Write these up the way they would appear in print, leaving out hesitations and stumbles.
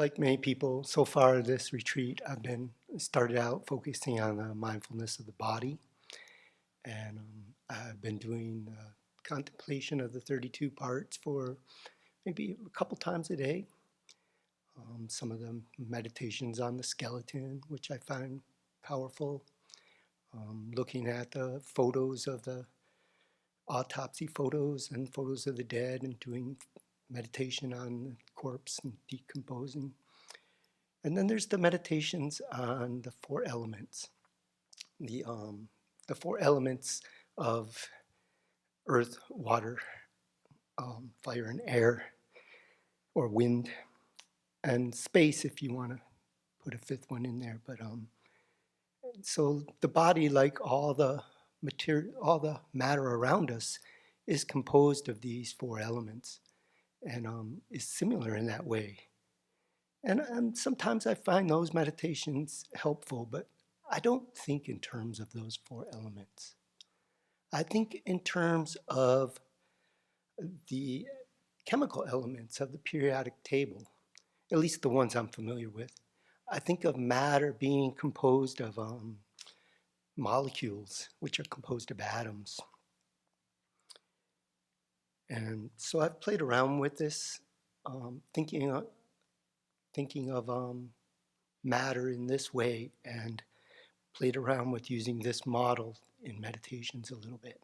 like many people, so far this retreat, started out focusing on the mindfulness of the body, and I've been doing contemplation of the 32 parts for maybe a couple times a day. Some of them meditations on the skeleton, which I find powerful. Looking at the photos of the autopsy photos and photos of the dead and doing meditation on the corpse and decomposing. And then there's the meditations on the four elements, the four elements of earth, water, fire and air, or wind, and space if you want to put a fifth one in there. But so the body, like all the material, all the matter around us, is composed of these four elements, and is similar in that way. And sometimes I find those meditations helpful, but I don't think in terms of those four elements. I think in terms of the chemical elements of the periodic table, at least the ones I'm familiar with. I think of matter being composed of molecules, which are composed of atoms. And so I've played around with this, thinking of matter in this way, and played around with using this model in meditations a little bit.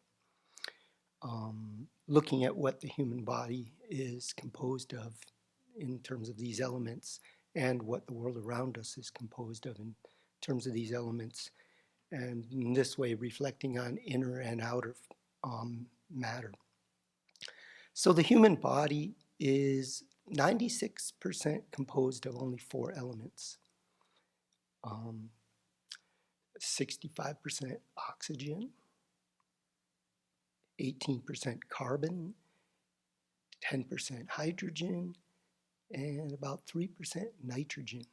Looking at what the human body is composed of in terms of these elements, and what the world around us is composed of in terms of these elements, and in this way reflecting on inner and outer matter. So the human body is 96% composed of only four elements. 65% oxygen, 18% carbon, 10% hydrogen, and about 3% nitrogen.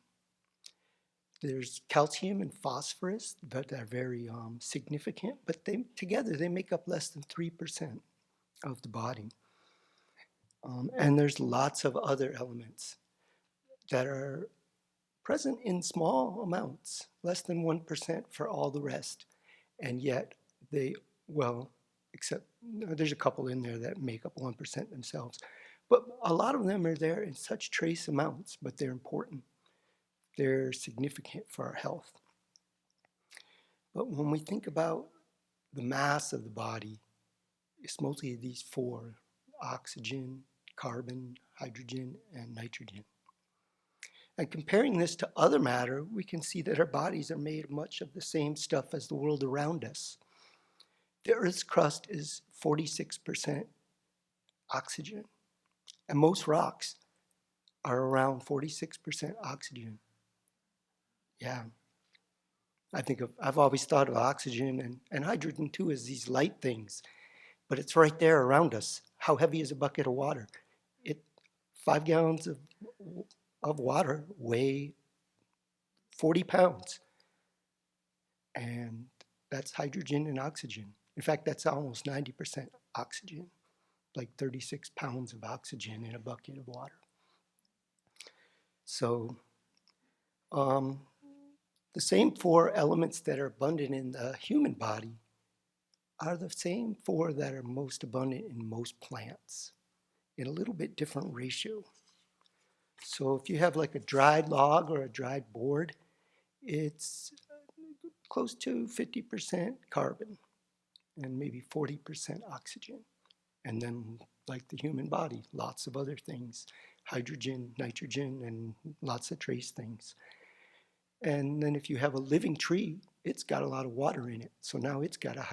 There's calcium and phosphorus that are very significant, but together they make up less than 3% of the body. And there's lots of other elements that are present in small amounts, less than 1% for all the rest. And yet except there's a couple in there that make up 1% themselves. But a lot of them are there in such trace amounts, but they're important. They're significant for our health. But when we think about the mass of the body, it's mostly these four: oxygen, carbon, hydrogen, and nitrogen. And comparing this to other matter, we can see that our bodies are made of much of the same stuff as the world around us. The Earth's crust is 46% oxygen, and most rocks are around 46% oxygen. Yeah. I've always thought of oxygen and hydrogen too as these light things, but it's right there around us. How heavy is a bucket of water? 5 gallons of water weigh 40 pounds. And that's hydrogen and oxygen. In fact, that's almost 90% oxygen, like 36 pounds of oxygen in a bucket of water. So the same four elements that are abundant in the human body are the same four that are most abundant in most plants, in a little bit different ratio. So if you have like a dried log or a dried board, it's close to 50% carbon and maybe 40% oxygen. And then, like the human body, lots of other things: hydrogen, nitrogen, and lots of trace things. And then if you have a living tree, it's got a lot of water in it. So now it's got a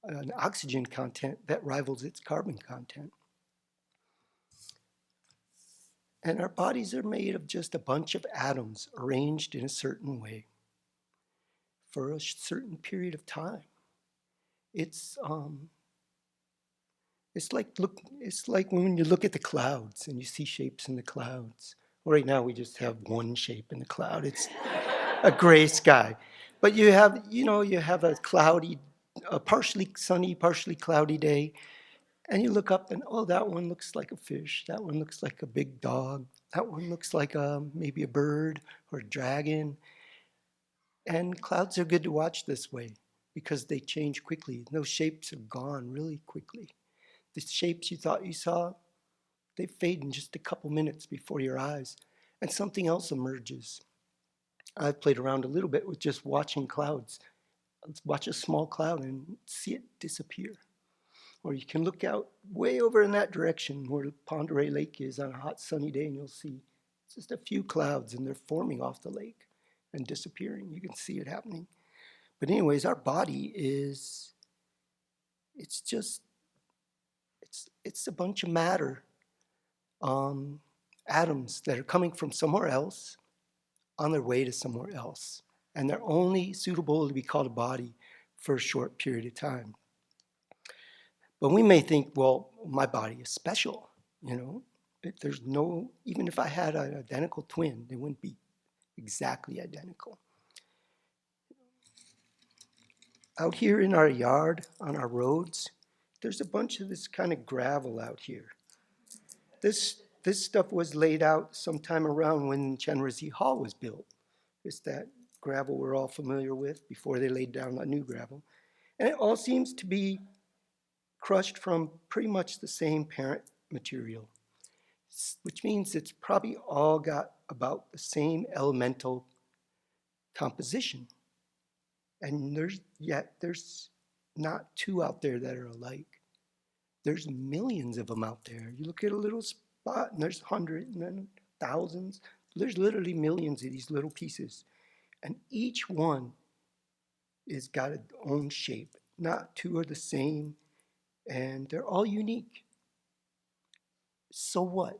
an oxygen content that rivals its carbon content. And our bodies are made of just a bunch of atoms arranged in a certain way for a certain period of time. It's like when you look at the clouds and you see shapes in the clouds. Right now we just have one shape in the cloud. It's a gray sky. But you have a partially sunny, partially cloudy day, And you look up and, oh, that one looks like a fish. That one looks like a big dog. That one looks like maybe a bird or a dragon. And clouds are good to watch this way because they change quickly. Those shapes are gone really quickly. The shapes you thought you saw, they fade in just a couple minutes before your eyes, and something else emerges. I've played around a little bit with just watching clouds. Let's watch a small cloud and see it disappear. Or you can look out way over in that direction where Ponderay Lake is on a hot sunny day, and you'll see just a few clouds and they're forming off the lake and disappearing. You can see it happening. But anyways, our body is, it's just, it's a bunch of matter, atoms that are coming from somewhere else on their way to somewhere else. And they're only suitable to be called a body for a short period of time. But we may think, well, my body is special, you know. There's no, even if I had an identical twin, they wouldn't be exactly identical. Out here in our yard, on our roads, there's a bunch of this kind of gravel out here. This stuff was laid out sometime around when Chenrezig Hall was built. It's that gravel we're all familiar with before they laid down the new gravel. And it all seems to be crushed from pretty much the same parent material, which means it's probably all got about the same elemental composition. And there's not two out there that are alike. There's millions of them out there. You look at a little spot and there's hundreds and then thousands. There's literally millions of these little pieces. And each one is got its own shape. Not two are the same, and they're all unique. So what?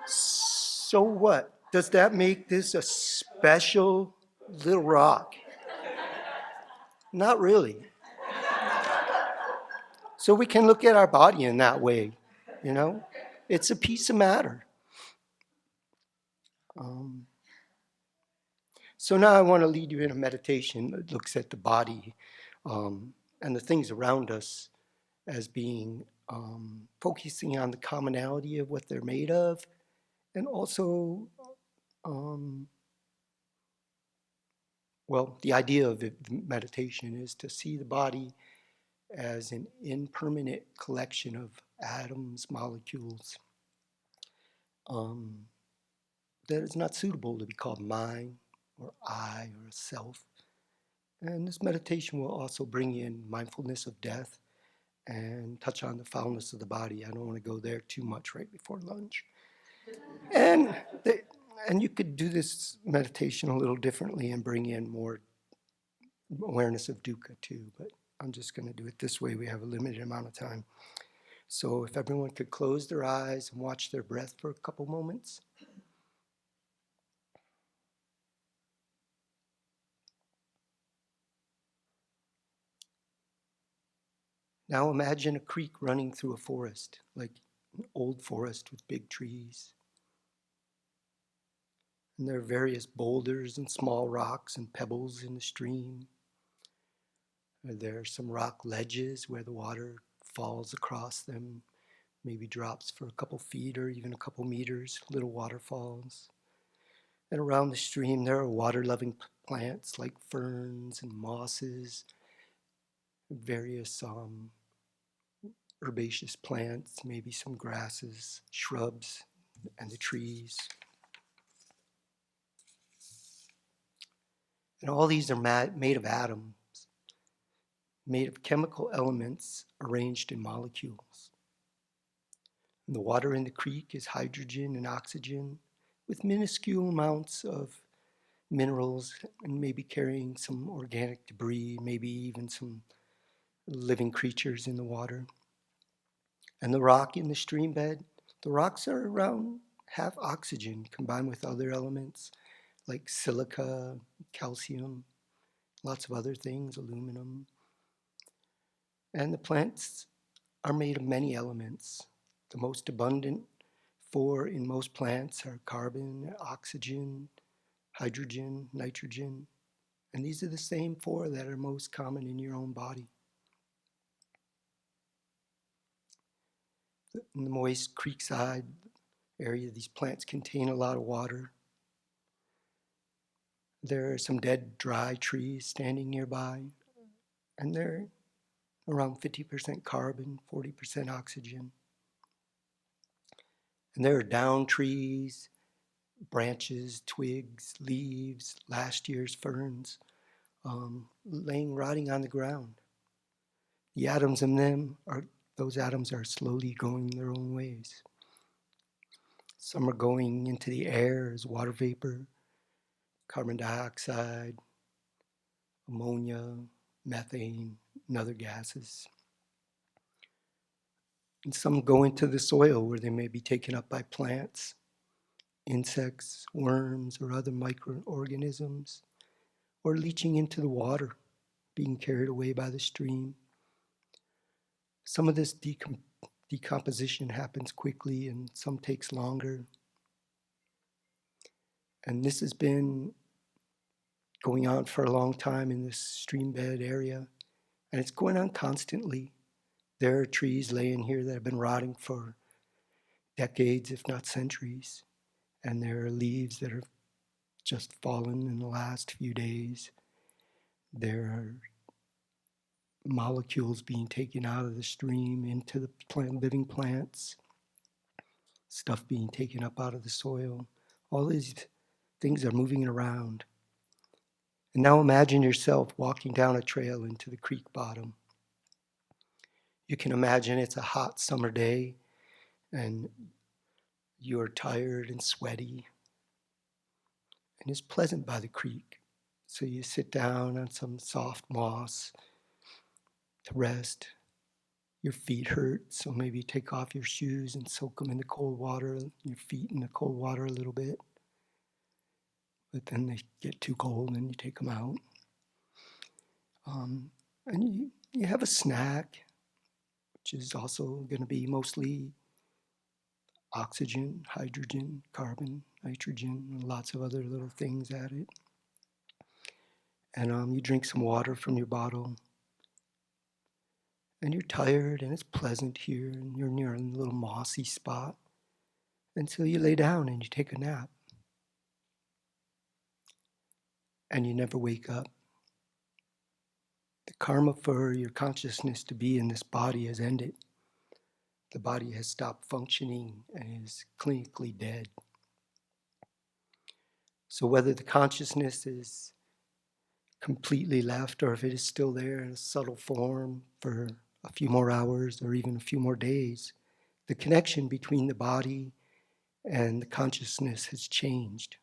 So what? Does that make this a special little rock? Not really. So we can look at our body in that way, you know? It's a piece of matter. So now I want to lead you in a meditation that looks at the body and the things around us as being focusing on the commonality of what they're made of, and also, well, the idea of the meditation is to see the body as an impermanent collection of atoms, molecules, that is not suitable to be called mind or I or a self. And this meditation will also bring in mindfulness of death and touch on the foulness of the body. I don't want to go there too much right before lunch. And you could do this meditation a little differently and bring in more awareness of dukkha too, but I'm just going to do it this way. We have a limited amount of time. So if everyone could close their eyes and watch their breath for a couple moments. Now imagine a creek running through a forest, like an old forest with big trees. And there are various boulders and small rocks and pebbles in the stream. There are some rock ledges where the water falls across them, maybe drops for a couple feet or even a couple meters, little waterfalls. And around the stream there are water-loving plants like ferns and mosses, various herbaceous plants, maybe some grasses, shrubs, and the trees. And all these are made of atoms, made of chemical elements arranged in molecules. And the water in the creek is hydrogen and oxygen with minuscule amounts of minerals and maybe carrying some organic debris, maybe even some living creatures in the water. And the rock in the stream bed, the rocks are around half oxygen combined with other elements like silica, calcium, lots of other things, aluminum. And the plants are made of many elements. The most abundant four in most plants are carbon, oxygen, hydrogen, nitrogen. And these are the same four that are most common in your own body. In the moist creekside area, these plants contain a lot of water. There are some dead, dry trees standing nearby, and they're around 50% carbon, 40% oxygen. And there are down trees, branches, twigs, leaves, last year's ferns, rotting on the ground. The atoms in them those atoms are slowly going their own ways. Some are going into the air as water vapor, carbon dioxide, ammonia, methane, and other gases. And some go into the soil where they may be taken up by plants, insects, worms, or other microorganisms, or leaching into the water, being carried away by the stream. Some of this decomposition happens quickly and some takes longer. And this has been going on for a long time in this stream bed area, and it's going on constantly. There are trees laying here that have been rotting for decades, if not centuries, and there are leaves that have just fallen in the last few days. There are molecules being taken out of the stream into the living plants, stuff being taken up out of the soil. All these things are moving around. And now imagine yourself walking down a trail into the creek bottom. You can imagine it's a hot summer day and you're tired and sweaty, and it's pleasant by the creek. So you sit down on some soft moss to rest. Your feet hurt, so maybe take off your shoes and soak them in the cold water, your feet in the cold water a little bit. But then they get too cold and you take them out. And you have a snack, which is also going to be mostly oxygen, hydrogen, carbon, nitrogen, and lots of other little things added. And you drink some water from your bottle. And you're tired and it's pleasant here and you're near a little mossy spot. And so you lay down and you take a nap. And you never wake up. The karma for your consciousness to be in this body has ended. The body has stopped functioning and is clinically dead. So whether the consciousness is completely left or if it is still there in a subtle form for a few more hours or even a few more days, the connection between the body and the consciousness has changed.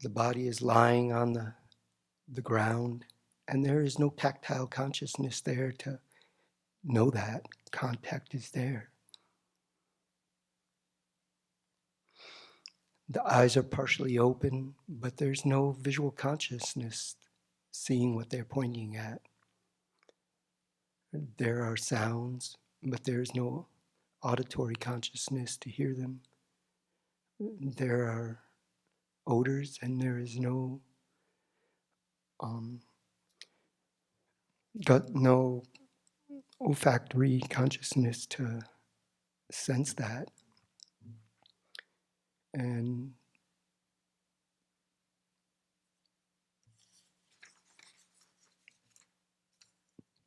The body is lying on the ground, and there is no tactile consciousness there to know that contact is there. The eyes are partially open, but there's no visual consciousness seeing what they're pointing at. There are sounds, but there's no auditory consciousness to hear them. There are odors, and there is no olfactory consciousness to sense that. And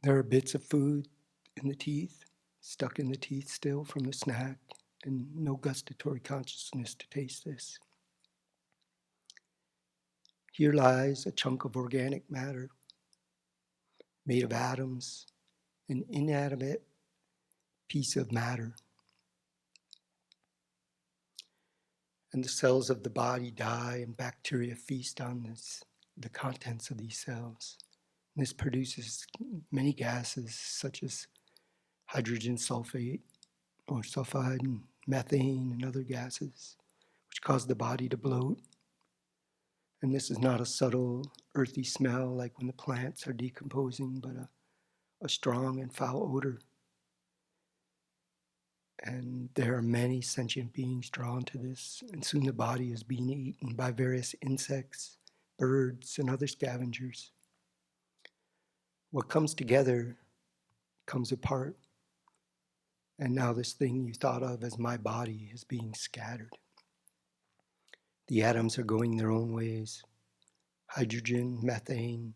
there are bits of food in the teeth, stuck in the teeth still from the snack, and no gustatory consciousness to taste this. Here lies a chunk of organic matter made of atoms, an inanimate piece of matter. And the cells of the body die and bacteria feast on the contents of these cells. And this produces many gases such as hydrogen sulfate or sulfide and methane and other gases, which cause the body to bloat. And this is not a subtle, earthy smell like when the plants are decomposing, but a strong and foul odor. And there are many sentient beings drawn to this, and soon the body is being eaten by various insects, birds, and other scavengers. What comes together comes apart, And now this thing you thought of as my body is being scattered. The atoms are going their own ways. Hydrogen, methane,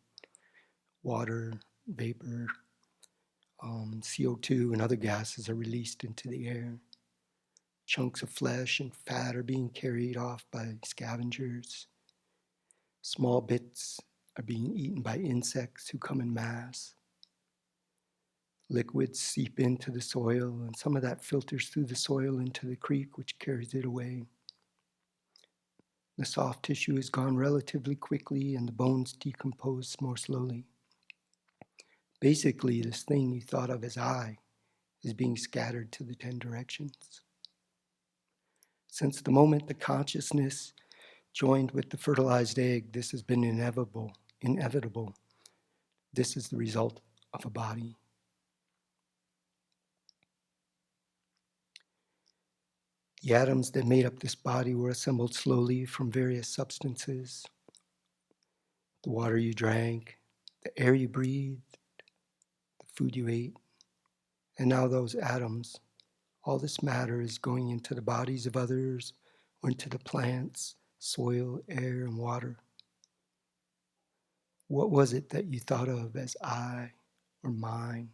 water, vapor, CO2 and other gases are released into the air. Chunks of flesh and fat are being carried off by scavengers. Small bits are being eaten by insects who come in mass. Liquids seep into the soil, and some of that filters through the soil into the creek, which carries it away. The soft tissue is gone relatively quickly, and the bones decompose more slowly. Basically, this thing you thought of as I is being scattered to the 10 directions. Since the moment the consciousness joined with the fertilized egg, this has been inevitable. This is the result of a body. The atoms that made up this body were assembled slowly from various substances. The water you drank, the air you breathed, the food you ate. And now those atoms, all this matter is going into the bodies of others or into the plants, soil, air, and water. What was it that you thought of as I or mine?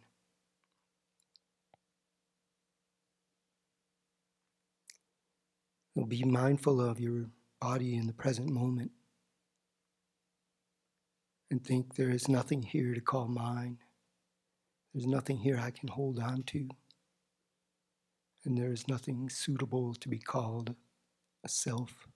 So be mindful of your body in the present moment and think there is nothing here to call mine. There's nothing here I can hold on to. And there is nothing suitable to be called a self.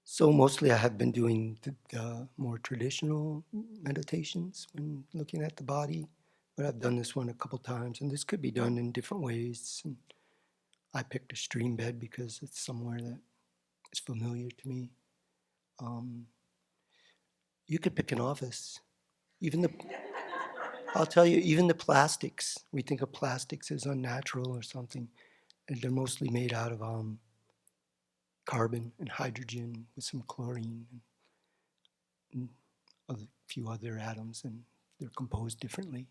So mostly I have been doing the more traditional meditations when looking at the body, but I've done this one a couple times, and this could be done in different ways. And I picked a stream bed because it's somewhere that is familiar to me. You could pick an office. Even the, I'll tell you, even the plastics, we think of plastics as unnatural or something, and they're mostly made out of carbon and hydrogen with some chlorine and a few other atoms, and they're composed differently.